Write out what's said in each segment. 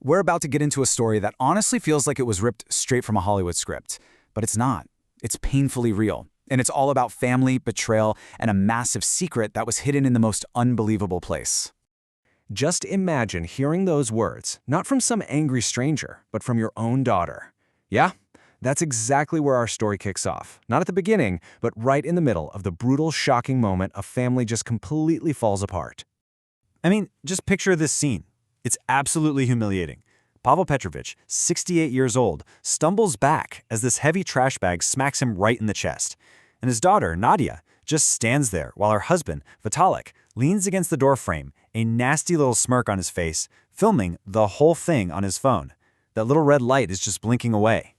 We're about to get into a story that honestly feels like it was ripped straight from a Hollywood script. But it's not. It's painfully real. And it's all about family, betrayal, and a massive secret that was hidden in the most unbelievable place. Just imagine hearing those words, not from some angry stranger, but from your own daughter. Yeah, that's exactly where our story kicks off. Not at the beginning, but right in the middle of the brutal, shocking moment a family just completely falls apart. I mean, just picture this scene. It's absolutely humiliating. Pavel Petrovich, 68 years old, stumbles back as this heavy trash bag smacks him right in the chest. And his daughter, Nadia, just stands there while her husband, Vitalik, leans against the doorframe, a nasty little smirk on his face, filming the whole thing on his phone. That little red light is just blinking away.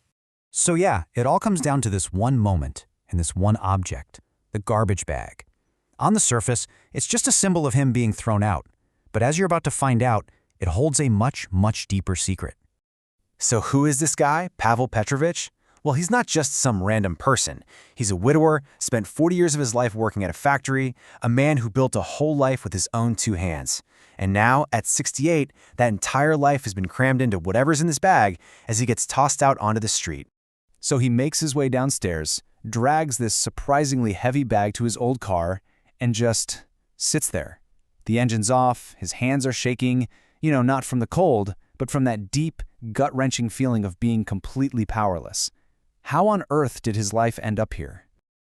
So yeah, it all comes down to this one moment and this one object, the garbage bag. On the surface, it's just a symbol of him being thrown out. But as you're about to find out, it holds a much, much deeper secret. So who is this guy, Pavel Petrovich? Well, he's not just some random person. He's a widower, spent 40 years of his life working at a factory, a man who built a whole life with his own two hands. And now, at 68, that entire life has been crammed into whatever's in this bag as he gets tossed out onto the street. So he makes his way downstairs, drags this surprisingly heavy bag to his old car, and just sits there. The engine's off, his hands are shaking, not from the cold, but from that deep, gut-wrenching feeling of being completely powerless. How on earth did his life end up here?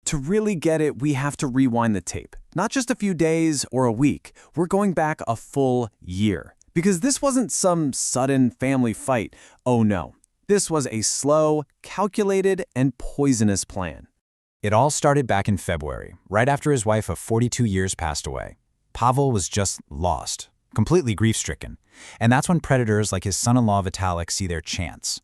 To really get it, we have to rewind the tape. Not just a few days or a week. We're going back a full year. Because this wasn't some sudden family fight. Oh no. This was a slow, calculated, and poisonous plan. It all started back in February, right after his wife of 42 years passed away. Pavel was just lost, completely grief-stricken. And that's when predators like his son-in-law Vitalik see their chance.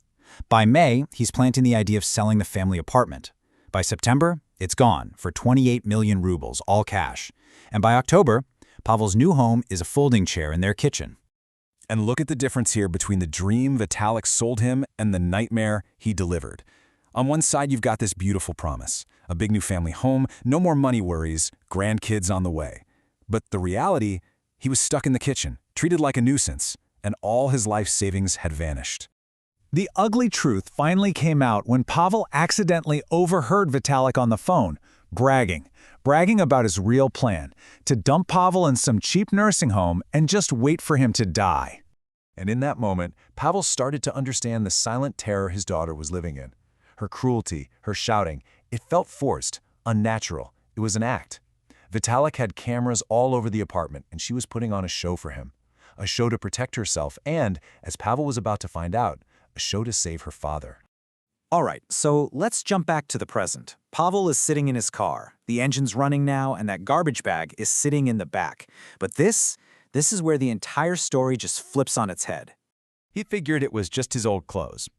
By May, he's planting the idea of selling the family apartment. By September, it's gone for 28 million rubles, all cash. And by October, Pavel's new home is a folding chair in their kitchen. And look at the difference here between the dream Vitalik sold him and the nightmare he delivered. On one side, you've got this beautiful promise, a big new family home, no more money worries, grandkids on the way. But the reality, he was stuck in the kitchen, treated like a nuisance, and all his life savings had vanished. The ugly truth finally came out when Pavel accidentally overheard Vitalik on the phone, bragging about his real plan, to dump Pavel in some cheap nursing home and just wait for him to die. And in that moment, Pavel started to understand the silent terror his daughter was living in. Her cruelty, her shouting, it felt forced, unnatural. It was an act. Vitalik had cameras all over the apartment, and she was putting on a show for him. A show to protect herself and, as Pavel was about to find out, a show to save her father. All right, so let's jump back to the present. Pavel is sitting in his car. The engine's running now, and that garbage bag is sitting in the back. But this is where the entire story just flips on its head. He figured it was just his old clothes.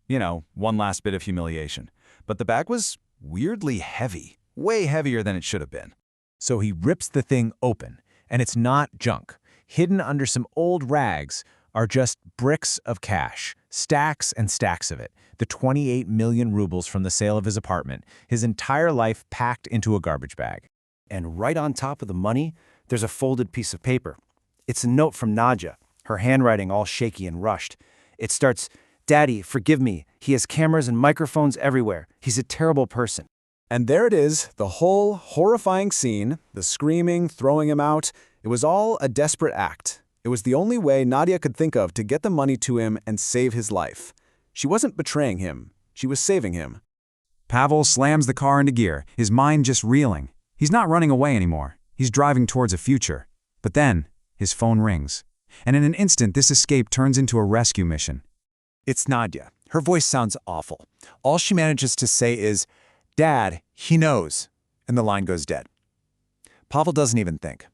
One last bit of humiliation. But the bag was weirdly heavy, way heavier than it should have been. So he rips the thing open, and it's not junk. Hidden under some old rags are just bricks of cash, stacks and stacks of it, the 28 million rubles from the sale of his apartment, his entire life packed into a garbage bag. And right on top of the money, there's a folded piece of paper. It's a note from Nadia, her handwriting all shaky and rushed. It starts, "Daddy, forgive me. He has cameras and microphones everywhere. He's a terrible person." And there it is, the whole horrifying scene, the screaming, throwing him out. It was all a desperate act. It was the only way Nadia could think of to get the money to him and save his life. She wasn't betraying him. She was saving him. Pavel slams the car into gear, his mind just reeling. He's not running away anymore. He's driving towards a future. But then, his phone rings. And in an instant, this escape turns into a rescue mission. It's Nadia. Her voice sounds awful. All she manages to say is, "Dad, he knows." And the line goes dead. Pavel doesn't even think.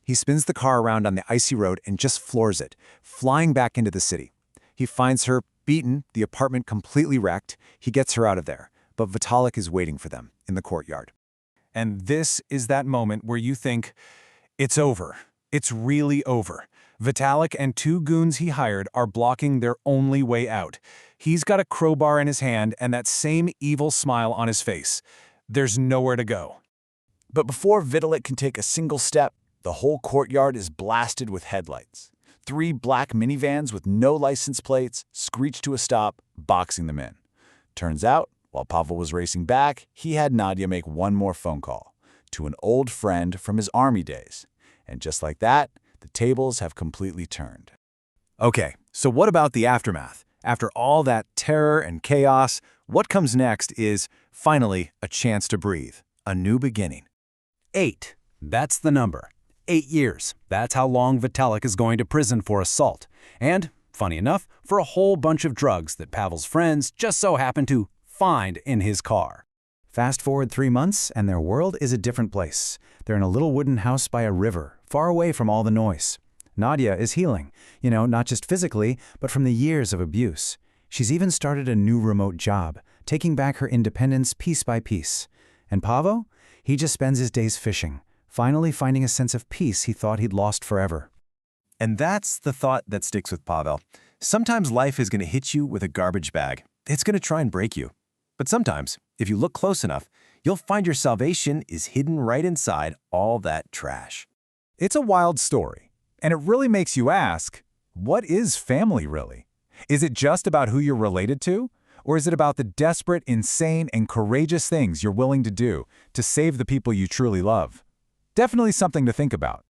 He spins the car around on the icy road and just floors it, flying back into the city. He finds her beaten, the apartment completely wrecked. He gets her out of there, but Vitalik is waiting for them in the courtyard. And this is that moment where you think, it's over. It's really over. Vitalik and two goons he hired are blocking their only way out. He's got a crowbar in his hand and that same evil smile on his face. There's nowhere to go. But before Vitalik can take a single step, the whole courtyard is blasted with headlights. 3 black minivans with no license plates screeched to a stop, boxing them in. Turns out, while Pavel was racing back, he had Nadia make one more phone call to an old friend from his army days. And just like that, the tables have completely turned. Okay, so what about the aftermath? After all that terror and chaos, what comes next is, finally, a chance to breathe. A new beginning. 8. That's the number. 8 years. That's how long Vitalik is going to prison for assault. And, funny enough, for a whole bunch of drugs that Pavel's friends just so happen to find in his car. Fast forward 3 months, and their world is a different place. They're in a little wooden house by a river, far away from all the noise. Nadia is healing, not just physically, but from the years of abuse. She's even started a new remote job, taking back her independence piece by piece. And Pavel? He just spends his days fishing, finally finding a sense of peace he thought he'd lost forever. And that's the thought that sticks with Pavel. Sometimes life is going to hit you with a garbage bag. It's going to try and break you. But sometimes, if you look close enough, you'll find your salvation is hidden right inside all that trash. It's a wild story, and it really makes you ask, what is family really? Is it just about who you're related to? Or is it about the desperate, insane, and courageous things you're willing to do to save the people you truly love? Definitely something to think about.